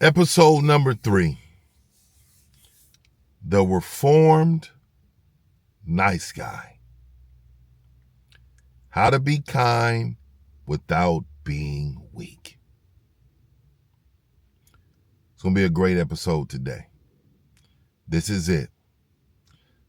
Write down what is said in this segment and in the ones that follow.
Episode number 3, The Reformed Nice Guy. How to be kind without being weak. It's going to be a great episode today. This is it.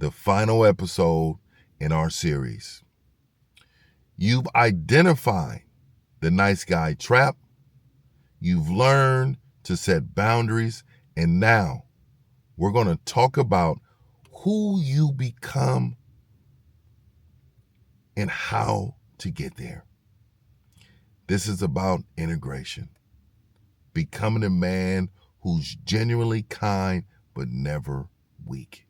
The final episode in our series. You've identified the nice guy trap. You've learned to set boundaries. And now we're going to talk about who you become and how to get there. This is about integration. Becoming a man who's genuinely kind but never weak.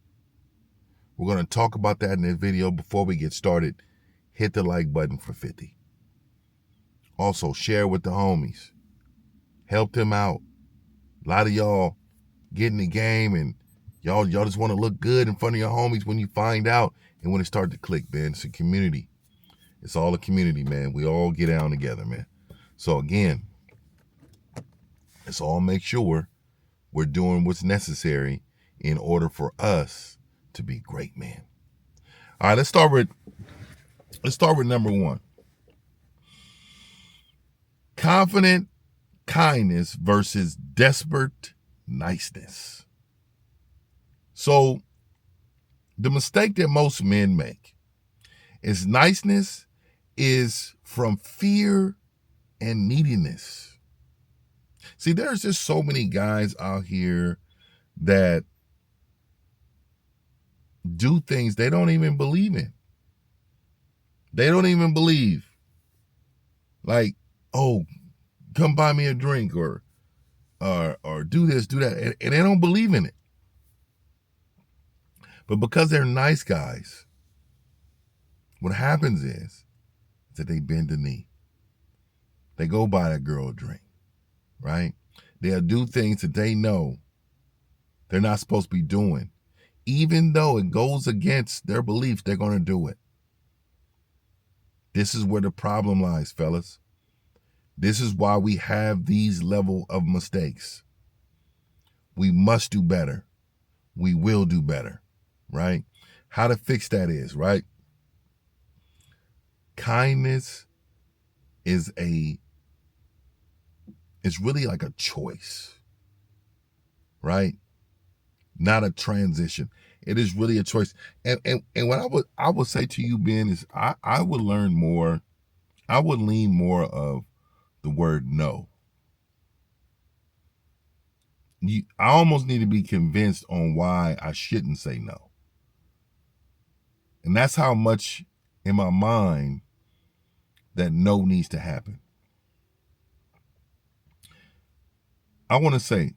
We're going to talk about that in this video. Before we get started, hit the like button for 50. Also, share with the homies. Help them out. A lot of y'all get in the game and y'all just want to look good in front of your homies when you find out and when it starts to click, man. It's a community. It's all a community, man. We all get down together, man. So again, let's all make sure we're doing what's necessary in order for us to be great men. All right, let's start with number 1. Confident kindness versus desperate niceness. So the mistake that most men make is niceness is from fear and neediness. See, there's just so many guys out here that do things they don't even believe in. They don't even believe. Like, oh, come buy me a drink or do this, do that. And they don't believe in it. But because they're nice guys, what happens is that they bend the knee. They go buy that girl a drink, right? They'll do things that they know they're not supposed to be doing. Even though it goes against their beliefs, they're going to do it. This is where the problem lies, fellas. This is why we have these level of mistakes. We must do better. We will do better, right? How to fix that is, right? Kindness is really like a choice, right? Not a transition. It is really a choice. And what I would say to you, Ben, is I would learn more. I would lean more of the word no. I almost need to be convinced on why I shouldn't say no. And that's how much in my mind that no needs to happen. I want to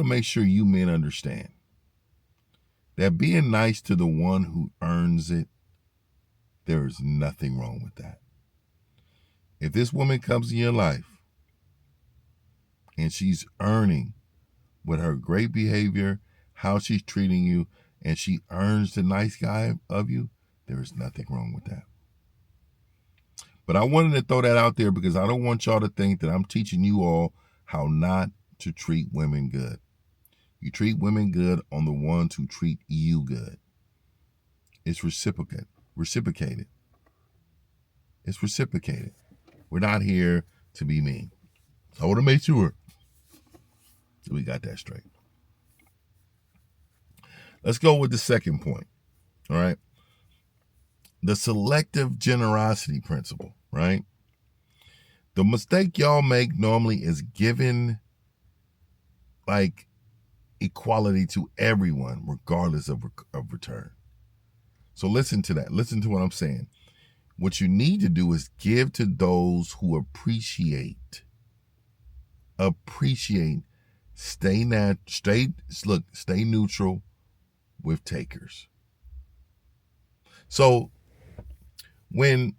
make sure you men understand that being nice to the one who earns it, there is nothing wrong with that. If this woman comes in your life and she's earning with her great behavior, how she's treating you, and she earns the nice guy of you, there is nothing wrong with that. But I wanted to throw that out there because I don't want y'all to think that I'm teaching you all how not to treat women good. You treat women good on the ones who treat you good. It's reciprocated. It's reciprocated. We're not here to be mean. So I want to make sure that we got that straight. Let's go with the second point. All right. The selective generosity principle, right? The mistake y'all make normally is giving like equality to everyone, regardless of return. So listen to that. Listen to what I'm saying. What you need to do is give to those who appreciate. Stay neutral with takers. So when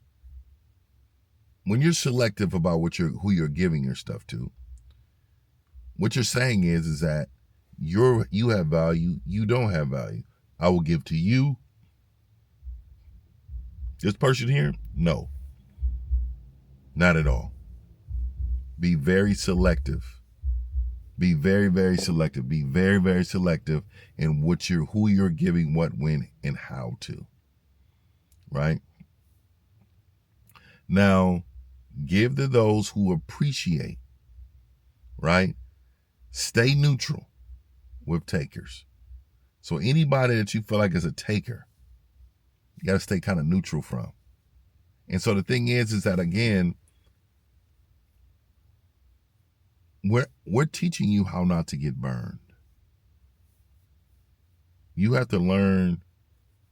you're selective about who you're giving your stuff to, what you're saying is that you have value, you don't have value. I will give to you. This person here, no, not at all. Be very selective. Be very, very selective. Be very, very selective in who you're giving what, when, and how to. Right? Now, give to those who appreciate. Right? Stay neutral with takers. So anybody that you feel like is a taker, you got to stay kind of neutral from. And so the thing is that, again, we're teaching you how not to get burned. You have to learn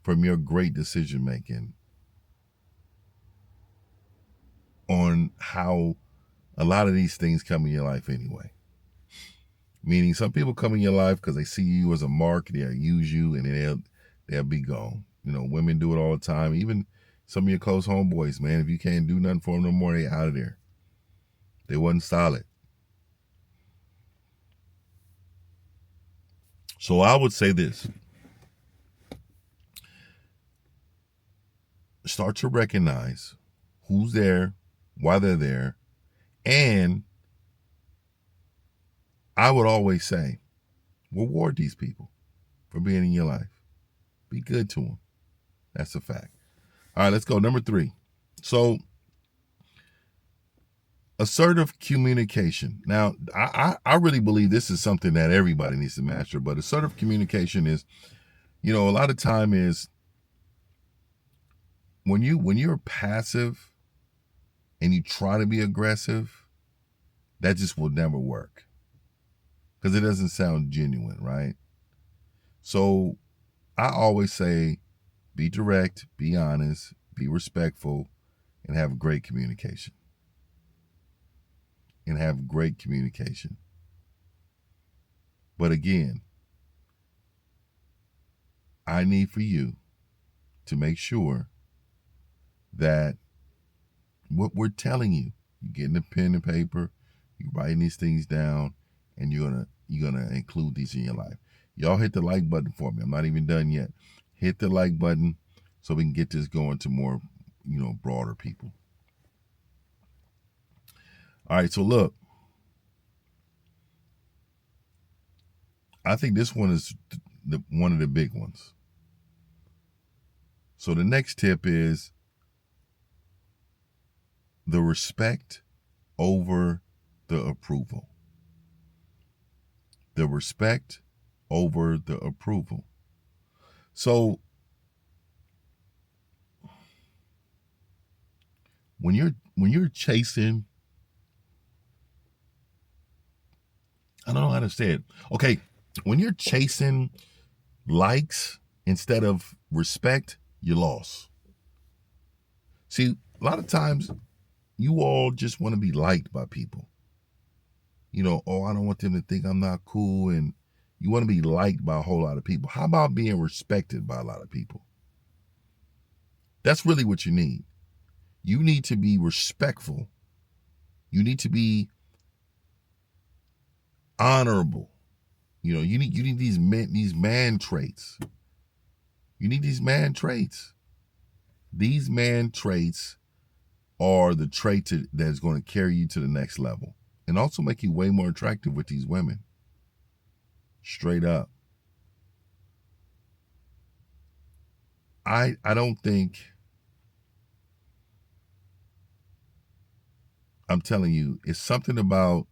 from your great decision making on how a lot of these things come in your life anyway. Meaning some people come in your life because they see you as a mark, they'll use you, and they'll be gone. You know, women do it all the time. Even some of your close homeboys, man, if you can't do nothing for them no more, they out of there. They wasn't solid. So I would say this. Start to recognize who's there, why they're there, and I would always say, reward these people for being in your life. Be good to them. That's a fact. All right, let's go. Number 3. So, assertive communication. Now, I really believe this is something that everybody needs to master, but assertive communication is, a lot of time is when you're passive and you try to be aggressive, that just will never work because it doesn't sound genuine, right? So I always say, be direct, be honest, be respectful, and have great communication. But again, I need for you to make sure that what we're telling you, you're getting a pen and paper, you're writing these things down, and you're gonna include these in your life. Y'all hit the like button for me. I'm not even done yet. Hit the like button so we can get this going to more, broader people. All right, so look, I think this one is one of the big ones. So the next tip is the respect over the approval. The respect over the approval. So when you're chasing, I don't know how to say it. Okay, when you're chasing likes instead of respect, you lost. See, a lot of times you all just want to be liked by people. I don't want them to think I'm not cool, and you want to be liked by a whole lot of people. How about being respected by a lot of people? That's really what you need. You need to be respectful. You need to be honorable. You need these man traits. You need these man traits. These man traits are the trait that's going to carry you to the next level and also make you way more attractive with these women. Straight up. I don't think, I'm telling you, it's something about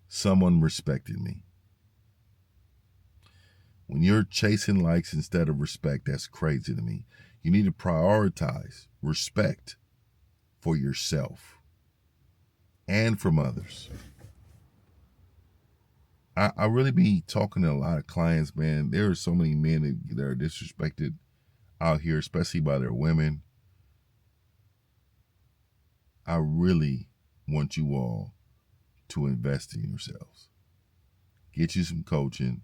someone respecting me. When you're chasing likes instead of respect, that's crazy to me. You need to prioritize respect for yourself and from others. I really be talking to a lot of clients, man. There are so many men that are disrespected out here, especially by their women. I really want you all to invest in yourselves. Get you some coaching.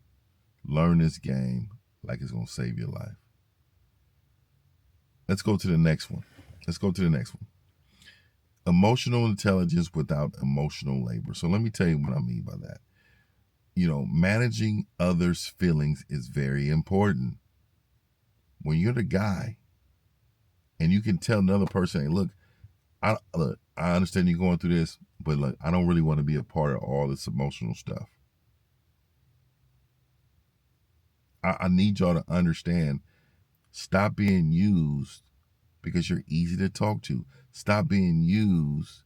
Learn this game like it's going to save your life. Let's go to the next one. Emotional intelligence without emotional labor. So let me tell you what I mean by that. Managing others' feelings is very important. When you're the guy and you can tell another person, hey, look, I understand you're going through this, but look, I don't really want to be a part of all this emotional stuff. I need y'all to understand. Stop being used because you're easy to talk to. Stop being used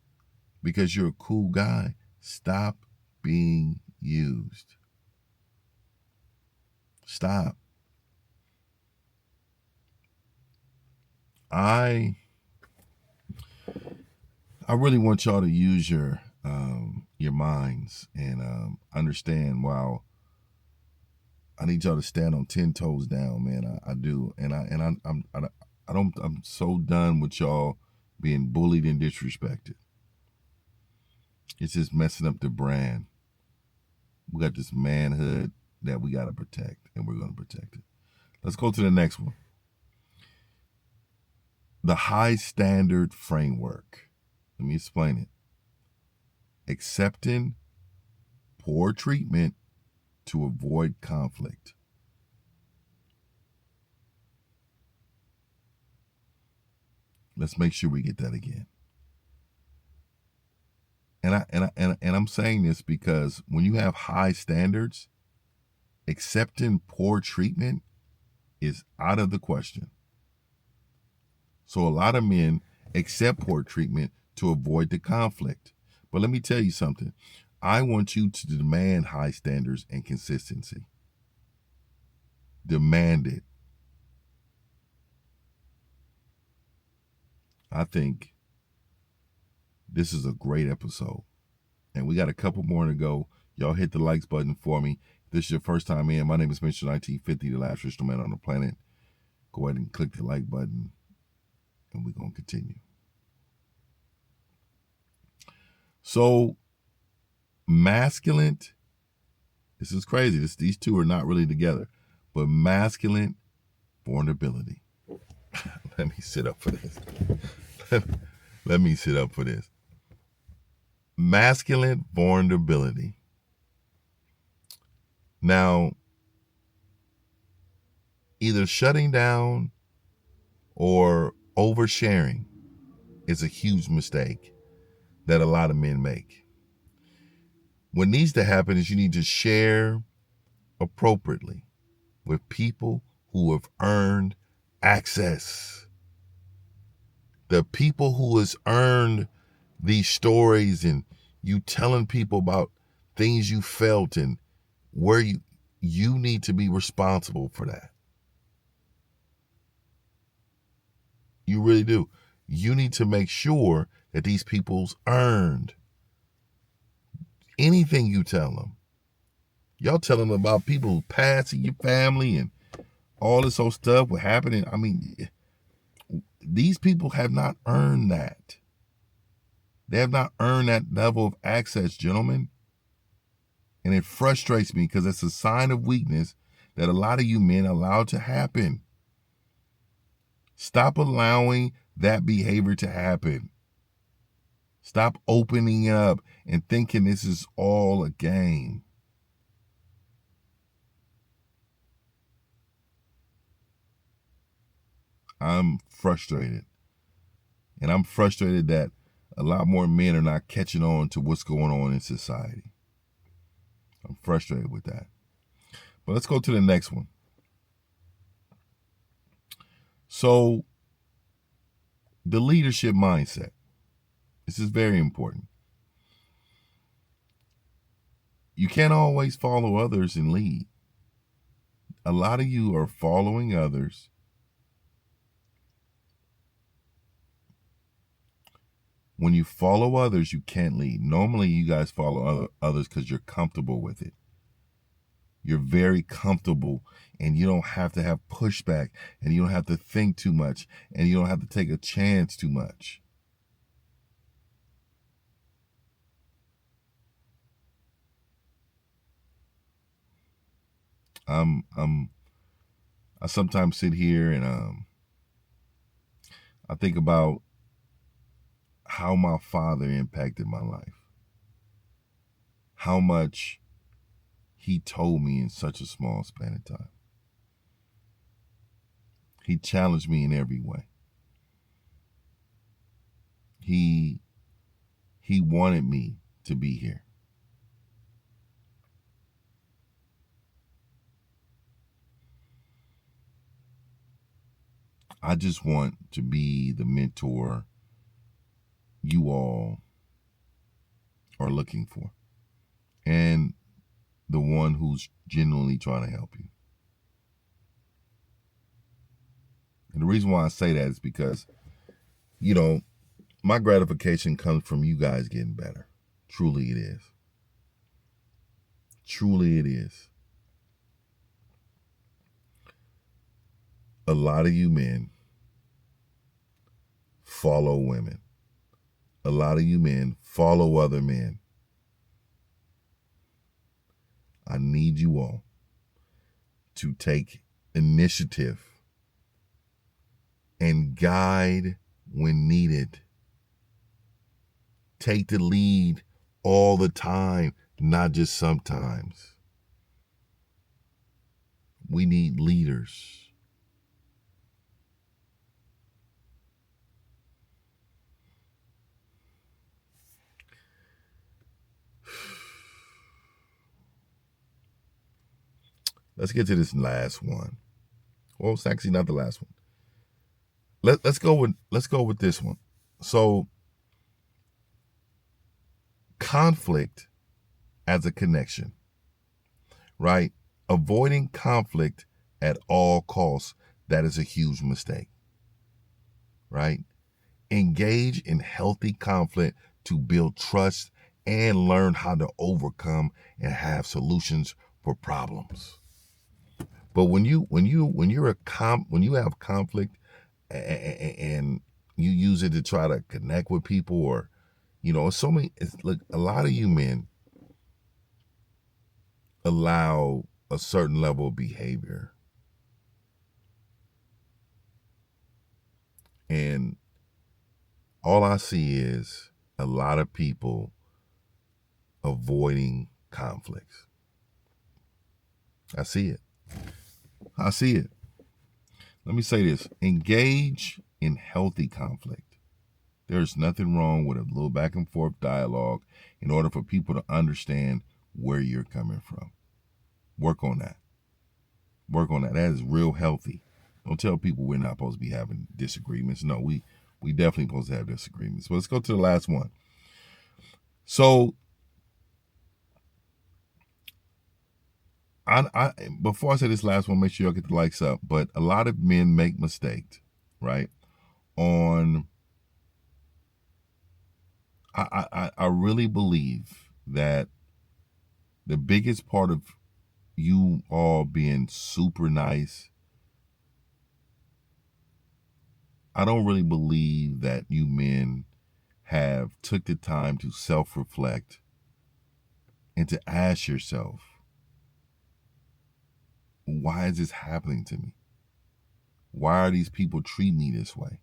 because you're a cool guy. Stop being used. Stop. I really want y'all to use your minds and understand. While I need y'all to stand on 10 toes down, man. I do, and I'm so done with y'all being bullied and disrespected. It's just messing up the brand. We got this manhood that we got to protect, and we're going to protect it. Let's go to the next one. The high standard framework. Let me explain it. Accepting poor treatment to avoid conflict. Let's make sure we get that again. And I'm saying this because when you have high standards, accepting poor treatment is out of the question. So a lot of men accept poor treatment to avoid the conflict. But let me tell you something. I want you to demand high standards and consistency. Demand it. I think this is a great episode. And we got a couple more to go. Y'all hit the likes button for me. If this is your first time in, my name is Mr. 1950, the last rich man on the planet. Go ahead and click the like button, and we're going to continue. So, masculine, this is crazy. These two are not really together, but masculine vulnerability. Let me sit up for this. Let me sit up for this. Masculine vulnerability. Now, either shutting down or oversharing is a huge mistake that a lot of men make. What needs to happen is you need to share appropriately with people who have earned access. The people who has earned these stories and you telling people about things you felt and where you need to be responsible for that. You really do. You need to make sure that these people's earned anything you tell them. Y'all tell them about people passing your family and all this old stuff what happening. I mean, these people have not earned that. They have not earned that level of access, gentlemen. And it frustrates me because it's a sign of weakness that a lot of you men allow to happen. Stop allowing that behavior to happen. Stop opening up and thinking this is all a game. I'm frustrated. And I'm frustrated that a lot more men are not catching on to what's going on in society. I'm frustrated with that. But let's go to the next one. So, the leadership mindset. This is very important. You can't always follow others and lead. A lot of you are following others. When you follow others, you can't lead. Normally, you guys follow others because you're comfortable with it. You're very comfortable and you don't have to have pushback and you don't have to think too much and you don't have to take a chance too much. I sometimes sit here and I think about how my father impacted my life. How much he told me in such a small span of time. He challenged me in every way. He He wanted me to be here. I just want to be the mentor you all are looking for, and the one who's genuinely trying to help you. And the reason why I say that is because, my gratification comes from you guys getting better. Truly it is. Truly it is. A lot of you men follow women. A lot of you men follow other men. I need you all to take initiative and guide when needed. Take the lead all the time, not just sometimes. We need leaders. Let's get to this last one. Well, it's actually not the last one. Let's go with this one. So, conflict as a connection, right? Avoiding conflict at all costs, that is a huge mistake, right? Engage in healthy conflict to build trust and learn how to overcome and have solutions for problems. But when you have conflict and you use it to try to connect with people, or look, a lot of you men allow a certain level of behavior, and all I see is a lot of people avoiding conflicts. I see it. Let me say this: engage in healthy conflict. There's nothing wrong with a little back and forth dialogue in order for people to understand where you're coming from. Work on that. That is real healthy. Don't tell people we're not supposed to be having disagreements. No, we definitely supposed to have disagreements. But let's go to the last one. So, I before I say this last one, make sure y'all get the likes up. But a lot of men make mistakes, right? I really believe that the biggest part of you all being super nice, I don't really believe that you men have took the time to self-reflect and to ask yourself, why is this happening to me? Why are these people treating me this way?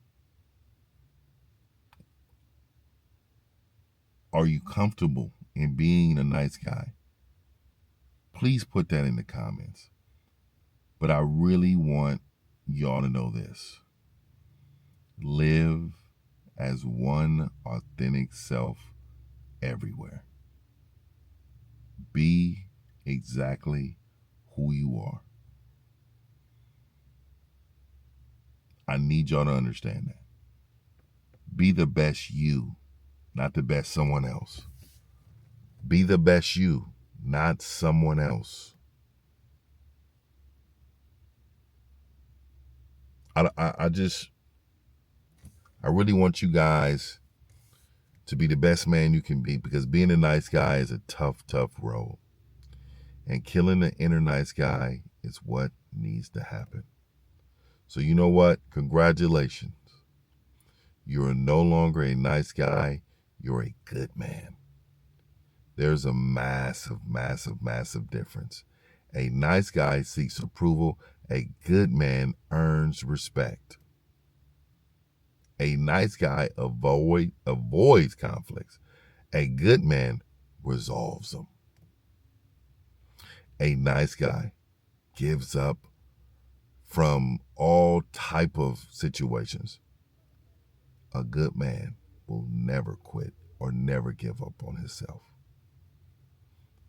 Are you comfortable in being a nice guy? Please put that in the comments. But I really want y'all to know this. Live as one authentic self everywhere. Be exactly who you are. I need y'all to understand that. Be the best you, not the best someone else. Be the best you, not someone else. I really want you guys to be the best man you can be, because being a nice guy is a tough, tough road. And killing the inner nice guy is what needs to happen. So you know what? Congratulations. You're no longer a nice guy. You're a good man. There's a massive, massive, massive difference. A nice guy seeks approval. A good man earns respect. A nice guy avoids conflicts. A good man resolves them. A nice guy gives up from all type of situations. A good man will never quit. or never give up on himself.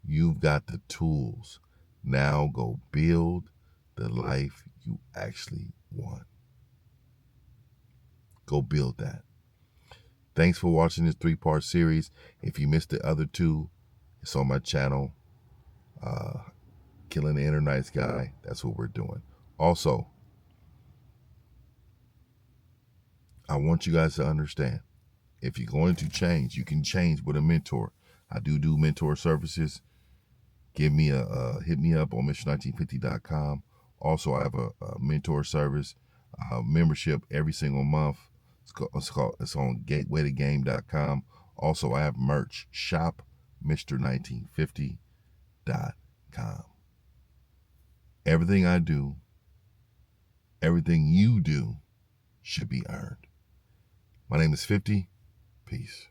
You've got the tools. Now go build the life you actually want. Go build that. Thanks for watching this 3-part series. If you missed the other 2, it's on my channel. Killing the Inner Nice Guy. That's what we're doing. Also, I want you guys to understand, if you're going to change, you can change with a mentor. I do mentor services. Hit me up on Mr1950.com. Also, I have a mentor service membership every single month. It's on gatewaytogame.com. Also, I have merch. Shop Mr1950.com. Everything I do, everything you do should be earned. My name is 50. Peace.